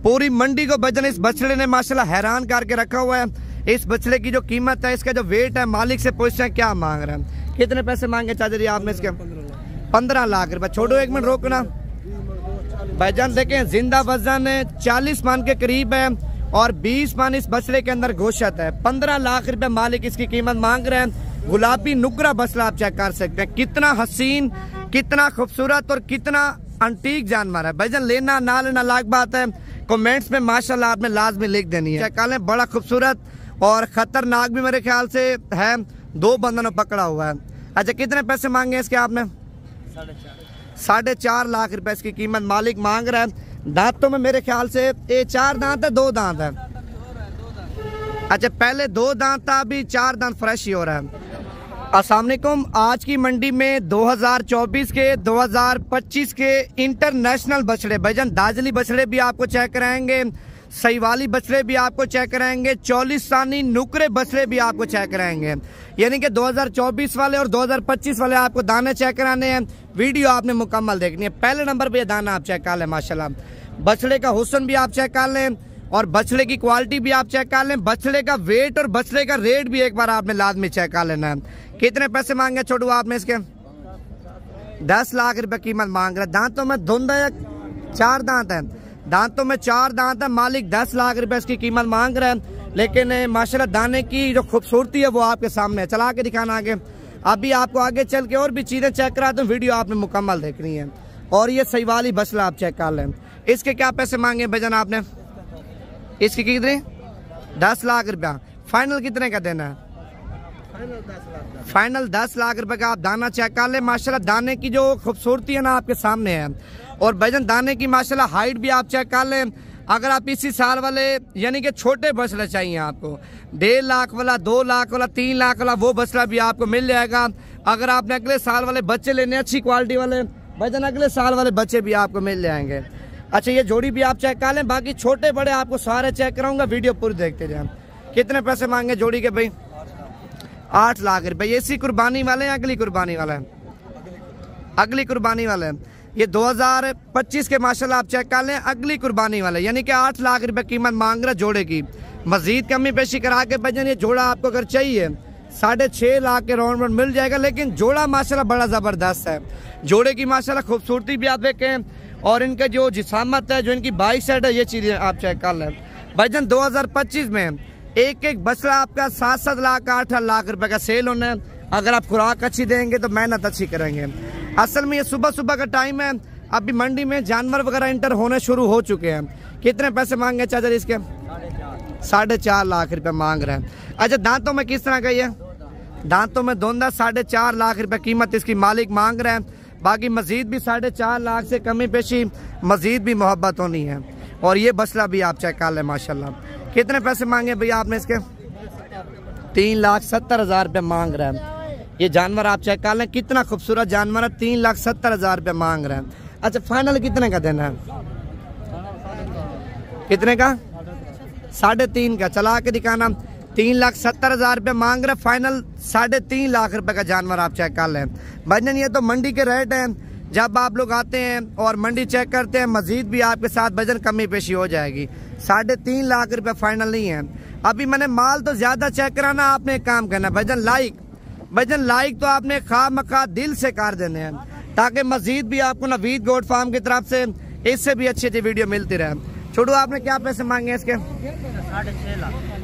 पूरी मंडी को भाईजान इस बछड़े ने माशाल्लाह हैरान करके रखा हुआ है। इस बछड़े की जो कीमत है, इसका जो वेट है, मालिक से पूछते हैं क्या मांग रहे हैं, कितने पैसे मांगे चाचा जी आपने इसके? 15 लाख रुपए। छोड़ो एक मिनट रोकना भाईजान, देखें जिंदा वजन 40 मन के करीब है और 20 मन इस बछड़े के अंदर गोश्त है। 15 लाख रुपए मालिक इसकी कीमत मांग रहे हैं। गुलाबी नुकरा बछड़ा आप चेक कर सकते हैं, कितना हसीन, कितना खूबसूरत और कितना अंटीक जानवर है भाईजान। लेना ना लेना लाख बात है, कमेंट्स में माशाल्लाह आपने लाजमी लिख देनी है। चेक कर लें, बड़ा खूबसूरत और खतरनाक भी मेरे ख्याल से है, 2 बंधनों पकड़ा हुआ है। अच्छा कितने पैसे मांगे इसके आपने? 4.5 लाख रुपए इसकी कीमत मालिक मांग रहा है। दांतों में मेरे ख्याल से ये 4 दांत है, 2 दांत है। अच्छा पहले 2 दांत था, अभी 4 दांत फ्रेश ही हो रहा है। अस्सलाम वालेकुम। आज की मंडी में 2024 के 2025 के इंटरनेशनल बछड़े भाईजान, दाजली बछड़े भी आपको चेक कराएंगे, सहीवाली बछड़े भी आपको चेक कराएंगे, चौलिस्तानी नुकरे बछड़े भी आपको चेक कराएंगे। यानी कि 2024 वाले और 2025 वाले आपको दाने चेक कराने हैं। वीडियो आपने मुकम्मल देखनी है। पहले नंबर पे दाना आप चेक कर लें, माशाल्लाह बछड़े का हुस्न भी आप चेक कर लें और बछड़े की क्वालिटी भी आप चेक कर लें। बछड़े का वेट और बछड़े का रेट भी एक बार आपने लाजमी चेक कर लेना है। कितने पैसे मांगे छोटू आपने इसके? 10 लाख रुपए कीमत मांग रहे। दांतों में धुंध है, 4 दांत है, दांतों में 4 दांत है। मालिक 10 लाख रुपए इसकी कीमत मांग रहे हैं। लेकिन माशाल्लाह दाने की जो खूबसूरती है वो आपके सामने है। चला के दिखाना आगे, अभी आपको आगे चल के और भी चीजें चेक कराता हूँ। वीडियो आपने मुकम्मल देखनी है। और ये सहीवाली बछड़ा आप चेक कर लें। इसके क्या पैसे मांगे भाईजान आपने? इसकी कितने? 10 लाख रुपया। फाइनल कितने का देना है? फाइनल 10 लाख रुपए का आप दाना चेक कर ले। माशाल्लाह दाने की जो खूबसूरती है ना आपके सामने है। और भाईजान दाने की माशाल्लाह हाइट भी आप चेक कर लें। अगर आप इसी साल वाले यानी कि छोटे बछड़ा चाहिए आपको, 1.5 लाख वाला, 2 लाख वाला, 3 लाख वाला, वो बछड़ा भी आपको मिल जाएगा। अगर आपने अगले साल वाले बच्चे लेने अच्छी क्वालिटी वाले भाईजान, अगले साल वाले बच्चे भी आपको मिल जाएंगे। अच्छा ये जोड़ी भी आप चेक कर लें। बाकी छोटे बड़े आपको सारे चेक कराऊंगा, वीडियो पूरी देखते जाए। कितने पैसे मांगे जोड़ी के भाई? 8 लाख रुपए। ये इसी कुर्बानी वाले हैं, अगली कुर्बानी वाला है? अगली कुर्बानी वाले हैं। ये 2025 के माशाल्लाह आप चेक कर लें, अगली कुर्बानी वाले, यानी कि 8 लाख रुपए कीमत मांग रहा जोड़े की। मजीद कमी पेशी करा के भाईजान ये जोड़ा आपको अगर चाहिए 6.5 लाख के राउंड में मिल जाएगा। लेकिन जोड़ा माशाल्लाह बड़ा जबरदस्त है। जोड़े की माशाल्लाह खूबसूरती भी आप देखें और इनका जो जिसामत है, जो इनकी बाइक सेट है, ये चीजें आप चेक कर लें भाईजान। 2025 में एक बछड़ा आपका 7-7 लाख 8 लाख रुपए का सेल होना है। अगर आप खुराक अच्छी देंगे तो मेहनत अच्छी करेंगे। असल में ये सुबह सुबह का टाइम है, अभी मंडी में जानवर वगैरह इंटर होने शुरू हो चुके हैं। कितने पैसे मांगे चाचा इसके? 4.5 लाख रुपए मांग रहे हैं। अच्छा दांतों में किस तरह का ये? दांतों में धुंधा। 4.5 लाख रुपए कीमत इसकी मालिक मांग रहे हैं। बाकी मजीद भी 4.5 लाख से कमी पेशी, मजीद भी मोहब्बत होनी है। और ये बछड़ा भी आप चेक कर लें माशाल्लाह। कितने पैसे मांगे भैया आपने इसके? 3,70,000 रुपये मांग रहे हैं। ये जानवर आप चेक कर लें, कितना खूबसूरत जानवर है। 3,70,000 रुपये मांग रहे हैं। अच्छा फाइनल कितने का देना है? कितने का? 3.5 का। चला के दिखाना। 3,70,000 रुपये मांग रहे। फाइनल 3.5 लाख रुपए का जानवर आप चेक कर लें भाईजान। ये तो मंडी के रेट हैं। जब आप लोग आते हैं और मंडी चेक करते हैं, मजीद भी आपके साथ भाईजान कमी पेशी हो जाएगी। 3.5 लाख रुपए फाइनल नहीं है। अभी मैंने माल तो ज्यादा चेक कराना, आपने एक काम करना भाईजान, लाइक तो आपने खा मखा दिल से कर देने हैं, ताकि मजीद भी आपको नवीद गोट फार्म की तरफ से इससे भी अच्छी अच्छी वीडियो मिलती रहे। छोड़ू आपने क्या पैसे मांगे इसके?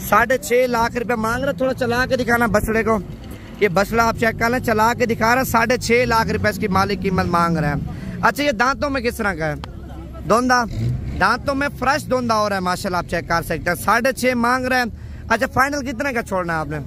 6.5 लाख रुपए मांग रहे। थोड़ा चला के दिखाना बछड़े को। ये बछड़ा आप चेक कर लें, चला के दिखा रहा है। 6.5 लाख रुपए इसकी मालिक कीमत मांग रहे हैं। अच्छा ये दांतों में किस तरह का है? धोंधा। दांतों में फ्रेश धोंधा हो रहा है माशाल्लाह, आप चेक कर सकते हैं। 6.5 मांग रहे हैं। अच्छा फाइनल कितने का छोड़ना है आपने?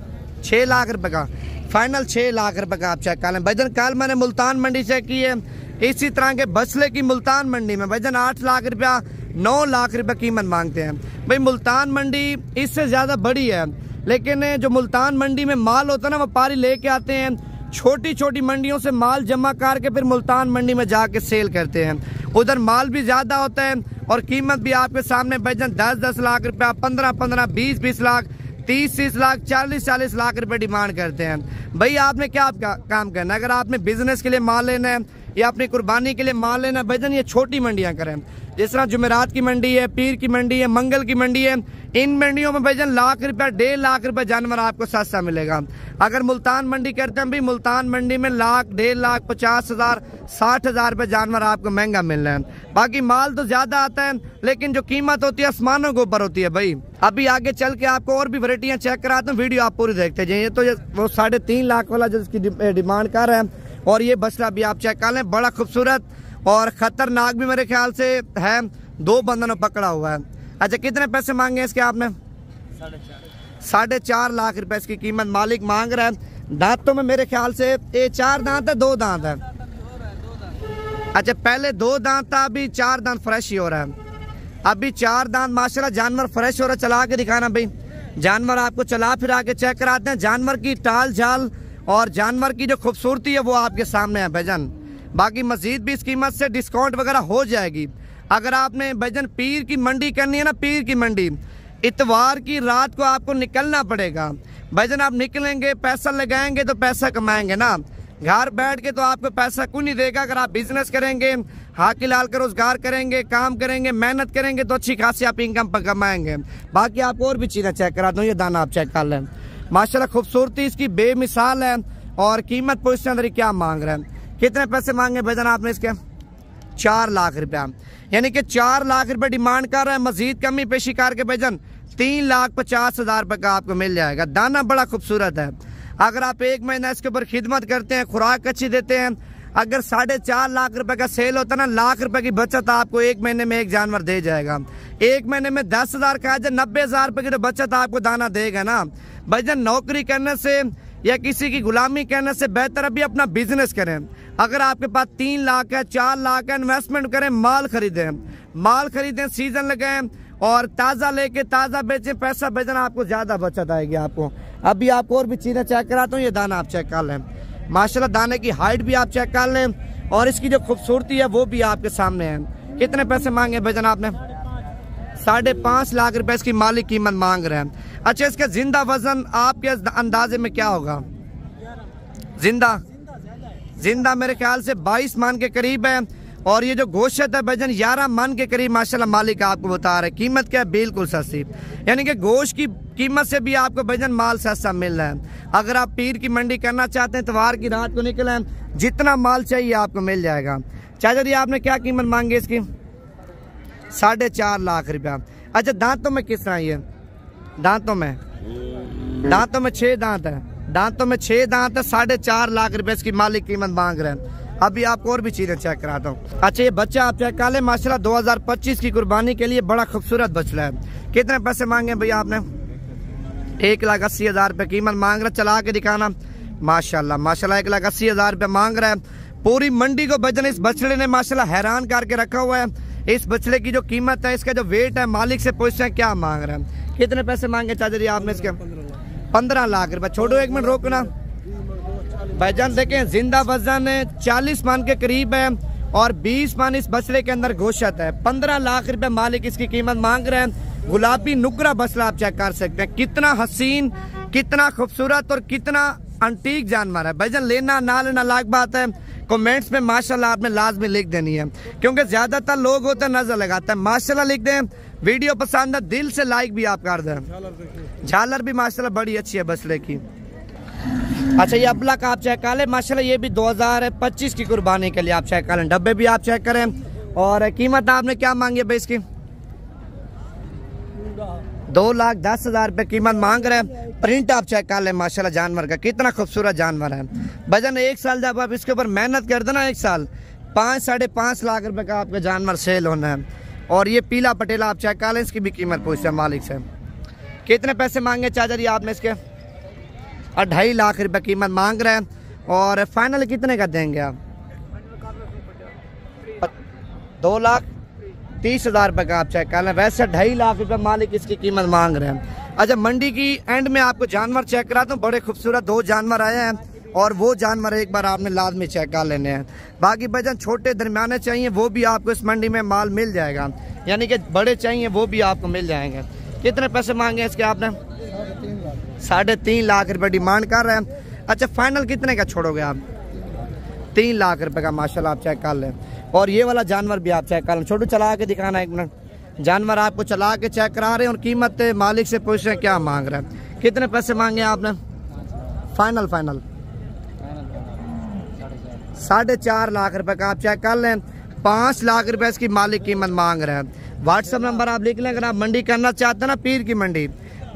6 लाख रुपए का। फाइनल 6 लाख रुपए का आप चेक कर लें भाईजान। कल मैंने मुल्तान मंडी चेक की है, इसी तरह के बछड़े की मुल्तान मंडी में भाईजान 8 लाख रुपया 9 लाख रुपए कीमत मांगते हैं। भाई मुल्तान मंडी इससे ज्यादा बड़ी है, लेकिन जो मुल्तान मंडी में माल होता है ना, व्यापारी लेके आते हैं छोटी छोटी मंडियों से माल जमा करके फिर मुल्तान मंडी में जाके सेल करते हैं। उधर माल भी ज्यादा होता है और कीमत भी आपके सामने भाईजान 10-10 लाख रुपया, 15-15, 20-20 लाख, 30-30 लाख, 40-40 लाख रुपए डिमांड करते हैं। भाई आपने क्या काम करना है? अगर आपने बिजनेस के लिए माल लेना है, या अपनी कुर्बानी के लिए माल लेना भाईजान, ये छोटी मंडियां करें। जिस तरह जुमेरात की मंडी है, पीर की मंडी है, मंगल की मंडी है, इन मंडियों में भाईजान लाख रुपया 1.5 लाख रुपया जानवर आपको सस्ता मिलेगा। अगर मुल्तान मंडी करते हैं भी, मुल्तान मंडी में लाख, 1.5 लाख, 50,000, 60,000 रुपये जानवर आपको महंगा मिल रहा है। बाकी माल तो ज्यादा आता है, लेकिन जो कीमत होती है आसमानों के ऊपर होती है भाई। अभी आगे चल के आपको और भी वैरायटियां चेक कराता हूँ, वीडियो आप पूरी देखते जाइए। तो वो 3.5 लाख वाला जो इसकी डिमांड कर रहे हैं, और ये बछड़ा भी आप चेक कर लें, बड़ा खूबसूरत और खतरनाक भी मेरे ख्याल से है, 2 बंधनों पकड़ा हुआ है। अच्छा, कितने पैसे मांगे इसके आपने? 4.5 लाख रुपए इसकी कीमत मालिक मांग रहा है। दांतों में मेरे ख्याल से ये 4 दांत है, 2 दांत है। अच्छा, पहले 2 दांत था, अभी 4 दांत फ्रेश ही हो रहा है। अभी 4 दांत माशाल्लाह जानवर फ्रेश हो रहा है। चला के दिखाना भाई, जानवर आपको चला फिरा के चेक कराते हैं। जानवर की टाल झाल और जानवर की जो खूबसूरती है वो आपके सामने है भाईजान। बाकी मजीद भी इस कीमत से डिस्काउंट वगैरह हो जाएगी। अगर आपने भाईजान पीर की मंडी करनी है ना, पीर की मंडी, इतवार की रात को आपको निकलना पड़ेगा भाईजान। आप निकलेंगे, पैसा लगाएंगे तो पैसा कमाएंगे ना। घर बैठ के तो आपको पैसा कोई नहीं देगा। अगर आप बिजनेस करेंगे, हाथ लाल कर रोजगार करेंगे, काम करेंगे, मेहनत करेंगे, तो अच्छी खासी आप इनकम पर कमाएंगे। बाकी आपको और भी चीज़ें चेक कराता हूँ। ये दाना आप चेक कर लें, माशाल्लाह खूबसूरती इसकी बेमिसाल है। और कीमत पूछते अंदर क्या मांग रहे हैं, कितने पैसे मांगे भाईजान आपने इसके? 4 लाख रुपया, यानी कि 4 लाख रुपए डिमांड कर रहा है। मजीद कमी पेशी करके भाईजान 3,50,000 रुपए का आपको मिल जाएगा। दाना बड़ा खूबसूरत है। अगर आप 1 महीना इसके ऊपर खिदमत करते हैं, खुराक अच्छी देते हैं, अगर 4.5 लाख रुपए का सेल होता है ना, लाख रुपए की बचत आपको 1 महीने में एक जानवर दे जाएगा। 1 महीने में 10,000 का 90,000 रुपए की तो बचत आपको दाना देगा ना भाईजान। नौकरी करने से या किसी की गुलामी करने से बेहतर अभी अपना बिजनेस करें। अगर आपके पास 3 लाख है, 4 लाख है, इन्वेस्टमेंट करें, माल खरीदें, सीजन लगाएं और ताज़ा लेके ताज़ा बेचें, पैसा भाईजान आपको ज़्यादा बचत आएगी आपको। अभी आपको और भी चीज़ें चेक कराता हूँ। ये दाना आप चेक कर लें, माशाल्लाह दाने की हाइट भी आप चेक कर लें, और इसकी जो खूबसूरती है वो भी आपके सामने है। कितने पैसे मांगे भाईजान आपने? 5.5 लाख रुपए इसकी मालिक कीमत मांग रहे हैं। अच्छा, इसका जिंदा वजन आपके अंदाजे में क्या होगा? जिंदा मेरे ख्याल से 22 मन के करीब है। और ये जो गोश्त है भाईजान 11 मन के करीब माशाल्लाह मालिक आपको बता रहे हैं। कीमत क्या है? बिल्कुल सस्ती, यानी कि गोश्त की कीमत से भी आपको भाईजान माल सस्ता मिल रहा है। अगर आप पीर की मंडी करना चाहते हैं, इतवार की रात को निकले, जितना माल चाहिए आपको मिल जाएगा। चाचा जी, आपने क्या कीमत मांगी इसकी? 4.5 लाख रुपया। अच्छा, दांतों में किस तरह? ये दांतों में 6 दांत है। दांतों में 6 दांत है। 4.5 लाख रुपए इसकी मालिक कीमत मांग रहे हैं। अभी आपको और भी चीजें चेक कराता हूँ। अच्छा, ये बच्चा आप चेक कर ले, माशाल्लाह 2025 की कुर्बानी के लिए बड़ा खूबसूरत बछड़ा है। कितने पैसे मांगे भैया आपने? 1,80,000 रुपये कीमत मांग रहा है। चला के दिखाना, माशाल्लाह 1,80,000 रुपये मांग रहा है। पूरी मंडी को भाईजान इस बछड़े ने माशाल्लाह हैरान करके रखा हुआ है। इस बछड़े की जो कीमत है, इसका जो वेट है, मालिक से पूछते हैं क्या मांग रहे हैं। कितने पैसे मांगे चाचा जी आपने इसके? 15 लाख रुपए। छोड़ो, 1 मिनट रोकना भाईजान। देखें, जिंदा वजन 40 मन के करीब है और 20 मन इस बछड़े के अंदर गोश्त है। 15 लाख रुपए मालिक इसकी कीमत मांग रहे हैं। गुलाबी नुकरा बछड़ा आप चेक कर सकते हैं। कितना हसीन, कितना खूबसूरत और कितना अंटीक जानवर है भाईजान। लेना ना लेना अलग बात है। कमेंट्स में माशाल्लाह आपने लाजमी लिख देनी है, क्योंकि ज्यादातर लोग होते हैं नजर लगाते हैं। माशाल्लाह लिख दें। वीडियो पसंद है दिल से लाइक भी आप कर दें। झालर भी माशाल्लाह बड़ी अच्छी है बछड़े की। अच्छा, ये अबला का आप चेक कर लें, माशाल्लाह ये भी 2025 की कुर्बानी के लिए आप चेक कर लें। डब्बे भी आप चेक करें। और कीमत आपने क्या मांगी है भाई इसकी? 2,10,000 रुपये कीमत मांग रहे हैं। प्रिंट आप चेक कर लें माशाल्लाह जानवर का, कितना खूबसूरत जानवर है भाईजान। 1 साल जब आप इसके ऊपर मेहनत कर देना, 1 साल 5-5.5 लाख रुपए का आपका जानवर सेल होना है। और ये पीला पटेला आप चेक कर लें, इसकी भी कीमत पूछते हैं मालिक से। कितने पैसे मांगे चाचा जी आपने इसके? 2.5 लाख रुपए कीमत मांग रहे हैं। और फाइनल कितने का देंगे आप? 2,30,000 रुपए का आप चेक कर लें। वैसे 2.5 लाख रुपए मालिक इसकी कीमत मांग रहे हैं। अच्छा, मंडी की एंड में आपको जानवर चेक कराता हूँ। बड़े खूबसूरत 2 जानवर आए हैं, और वो जानवर एक बार आपने लाजमी चेक कर लेने हैं। बाकी भाईजान छोटे दरमियाने चाहिए वो भी आपको इस मंडी में माल मिल जाएगा, यानी कि बड़े चाहिए वो भी आपको मिल जाएंगे। कितने पैसे मांगे इसके आपने? 3.5 लाख रुपए डिमांड कर रहे हैं। अच्छा, फाइनल कितने का छोड़ोगे आप? 3 लाख रुपए का माशाल्लाह आप चेक कर लें। और ये वाला जानवर भी आप चेक कर लें, छोटू चला के दिखाना 1 मिनट। जानवर आपको चला के चेक करा रहे हैं और कीमत मालिक से पूछ रहे हैं क्या मांग रहे हैं। कितने पैसे मांगे आपने? फाइनल 4.5 लाख रुपए का आप चेक कर लें। 5 लाख रुपए इसकी मालिक कीमत मांग रहे हैं। व्हाट्सएप नंबर आप लिख लें अगर आप मंडी करना चाहते हैं ना, पीर की मंडी,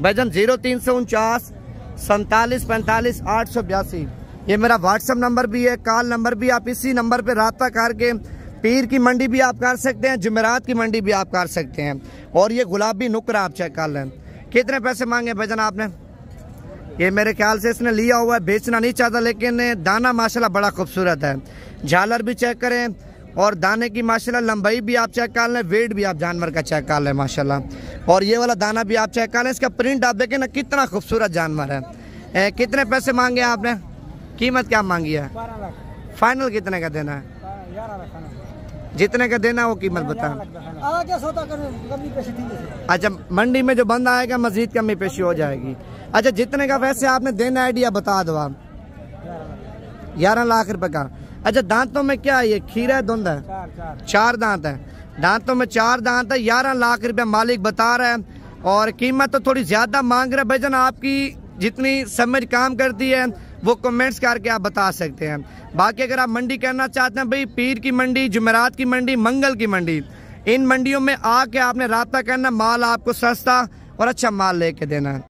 भाईजान 0349 47 45 882। ये मेरा व्हाट्सएप नंबर भी है, कॉल नंबर भी। आप इसी नंबर पे राब्ता करके पीर की मंडी भी आप कर सकते हैं, जुमेरात की मंडी भी आप कर सकते हैं। और ये गुलाबी नुकरा आप चेक कर लें। कितने पैसे मांगे भाईजान आपने? ये मेरे ख्याल से इसने लिया हुआ है, बेचना नहीं चाहता, लेकिन दाना माशाल्लाह बड़ा खूबसूरत है। झालर भी चेक करें और दाने की माशाल्लाह लंबाई भी आप चेक कर लें, वेट भी आप जानवर का चेक कर लें माशाल्लाह। और ये वाला दाना भी आप चेक कर लें, इसका प्रिंट आप देखें ना कितना खूबसूरत जानवर है। कितने पैसे मांगे आपने? कीमत क्या मांगी है? 12 लाख। फाइनल कितने का देना है? 11 लाख। जितने का देना है वो कीमत बता। अच्छा, मंडी में जो बंदा आएगा मजीद कमी पेशी हो जाएगी। अच्छा, जितने का वैसे आपने देना आइडिया बता दो आप। 11 लाख रुपए का। अच्छा, दांतों में क्या है? ये खीरा है, धुंध है? 4 दांत है। दांतों में 4 दांत है। 11 लाख रुपए मालिक बता रहा है और कीमत तो थोड़ी ज्यादा मांग रहा है। भाईजान आपकी जितनी समझ काम करती है वो कमेंट्स करके आप बता सकते हैं। बाकी अगर आप मंडी करना चाहते हैं भाई, पीर की मंडी, जुमेरात की मंडी, मंगल की मंडी, इन मंडियों में आके आपने राब्ता करना, माल आपको सस्ता और अच्छा माल लेके देना है।